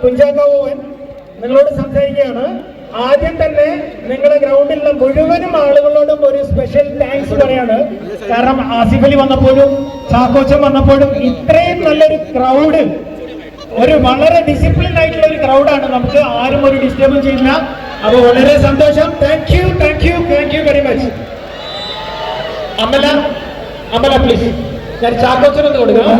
കുഞ്ചാക്കോവൻ നിങ്ങളോട് സംസാരിക്കുകയാണ്. ആദ്യം തന്നെ നിങ്ങളുടെ ഗ്രൗണ്ടിലുള്ള മുഴുവനും ആളുകളോടും ഒരു സ്പെഷ്യൽ താങ്ക്സ് പറയാണ്. കാരണം ആസിഫ് അലി വന്നപ്പോഴും ചാക്കോച്ചൻ വന്നപ്പോഴും ഇത്രയും നല്ലൊരു ക്രൗഡ്, ഒരു വളരെ ഡിസിപ്ലിൻ ആയിട്ടുള്ള ഒരു ക്രൗഡാണ്. നമുക്ക് ആരും ഒരു ഡിസ്റ്റർബ് ചെയ്യില്ല. അപ്പൊ വളരെ സന്തോഷം. Thank you very much. Amala please. ഞാൻ ചാക്കോച്ചനൊന്ന് കൊടുക്കാം.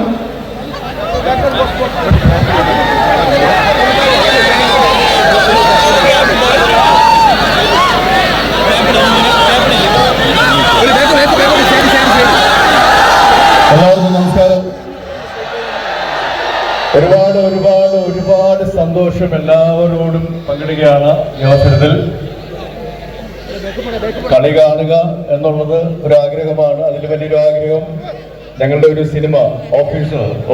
എല്ലാവർക്കും നമസ്കാരം. ഒരുപാട് സന്തോഷം എല്ലാവരോടും പങ്കിടുകയാണ് ഈ അവസരത്തിൽ. കളി കാണുക എന്നുള്ളത് ഒരു ആഗ്രഹമാണ്. അതിൽ വലിയൊരു ആഗ്രഹം ഞങ്ങളുടെ ഒരു സിനിമ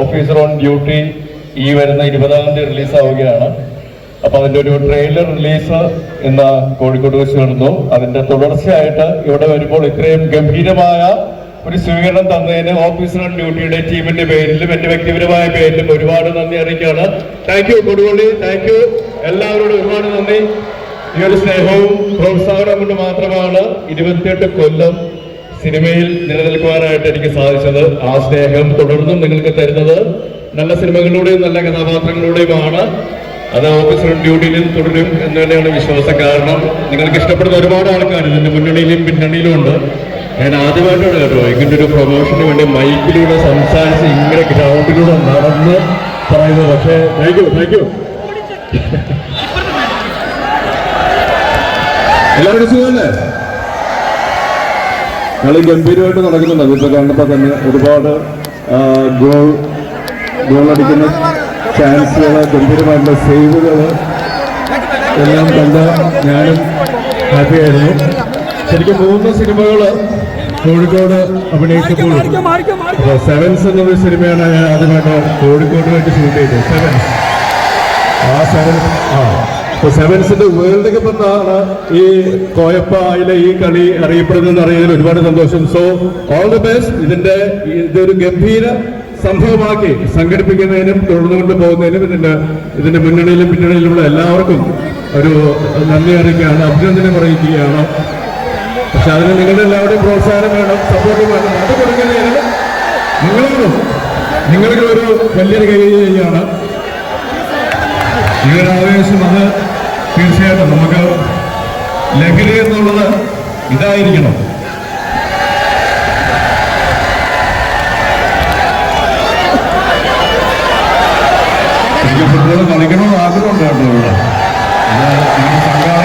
ഓഫീസർ ഓൺ ഡ്യൂട്ടി ഈ വരുന്ന 20-ാം തീയതി റിലീസാവുകയാണ്. അപ്പൊ അതിന്റെ ഒരു ട്രെയിലർ റിലീസ് ഇന്ന് കോഴിക്കോട് വെച്ച് നടന്നു. അതിന്റെ തുടർച്ചയായിട്ട് ഇവിടെ വരുമ്പോൾ ഇത്രയും ഗംഭീരമായ ഒരു സ്വീകരണം തന്നതിന് ഓഫീസർ ഓൺ ഡ്യൂട്ടിയുടെ ടീമിന്റെ പേരിലും എന്റെ വ്യക്തിപരമായ പേരിലും ഒരുപാട് നന്ദി അറിയിക്കുകയാണ്. Thank you Koduvally, thank you എല്ലാവരോടും ഒരുപാട് നന്ദി. ഈ ഒരു സ്നേഹവും പ്രോത്സാഹനം കൊണ്ട് മാത്രമാണ് 28 കൊല്ലം സിനിമയിൽ നിലനിൽക്കുവാനായിട്ട് എനിക്ക് സാധിച്ചത്. ആ സ്നേഹം തുടർന്നും നിങ്ങൾക്ക് തരുന്നത് നല്ല സിനിമകളിലൂടെയും നല്ല കഥാപാത്രങ്ങളിലൂടെയുമാണ്. അത് ഓഫീസർ ഓൺ ഡ്യൂട്ടിയിലും തുടരും എന്ന് തന്നെയാണ് വിശ്വാസം. കാരണം നിങ്ങൾക്ക് ഇഷ്ടപ്പെടുന്ന ഒരുപാട് ആൾക്കാർ ഇതിന്റെ മുന്നണിയിലും പിന്നണിയിലും ഉണ്ട്. ഞാൻ ആദ്യമായിട്ടാണ് കേട്ടോ ഇങ്ങനെ ഒരു പ്രൊമോഷന് വേണ്ടി മൈക്കിലൂടെ സംസാരിച്ച് ഇങ്ങനെ ഗ്രൗണ്ടിലൂടെ നടന്ന് പറയുന്നത്. പക്ഷേ താങ്ക് യു എല്ലാവരും സുഖമല്ലേ? കളി ഗംഭീരമായിട്ട് നടക്കുന്നുണ്ട്. അതിപ്പോൾ കണ്ടപ്പോൾ തന്നെ ഒരുപാട് ഗോൾ അടിക്കുന്ന ചാൻസുകൾ, ഗംഭീരമായിട്ടുള്ള സേവുകൾ എല്ലാം കണ്ട് ഞാനും ഹാപ്പിയായിരുന്നു. ശരിക്കും 3 സിനിമകൾ കോഴിക്കോട് അഭിനയിച്ചപ്പോൾ സെവൻസ് എന്നൊരു സിനിമയാണ് ഞാൻ ആദ്യമായിട്ട് കോഴിക്കോട് വേണ്ടി ഷൂട്ട് ചെയ്തത്. സെവൻസിന്റെ വേൾഡ് കപ്പ് എന്നാണ് ഈ കോയപ്പായിലെ ഈ കളി അറിയപ്പെടുന്നതെന്ന് അറിയുന്നതിൽ ഒരുപാട് സന്തോഷം. So all the best. ഇതൊരു ഗംഭീര സംഭവമാക്കി സംഘടിപ്പിക്കുന്നതിനും തുടർന്നുകൊണ്ട് പോകുന്നതിനും ഇതിന്റെ മുന്നണിയിലും പിന്നണിയിലുമുള്ള എല്ലാവർക്കും ഒരു നന്ദി അറിയിക്കുകയാണ്, അഭിനന്ദനം അറിയിക്കുകയാണ്. പക്ഷെ അതിന് നിങ്ങളുടെ എല്ലാവരുടെയും പ്രോത്സാഹനം വേണം, സപ്പോർട്ട് വേണം. അത് കൊടുക്കുന്നതിന് നിങ്ങൾക്ക് ഒരു വലിയൊരു കൈയാണ്. നിങ്ങളുടെ ആവേശം അത് തീർച്ചയായിട്ടും നമുക്ക് ലഹരി എന്നുള്ളത് ഇതായിരിക്കണം. എനിക്ക് ഫുട്ബോൾ കളിക്കണമെന്ന് ആഗ്രഹമുണ്ട് കേട്ടോ. ഇവിടെ സംഘാടകർ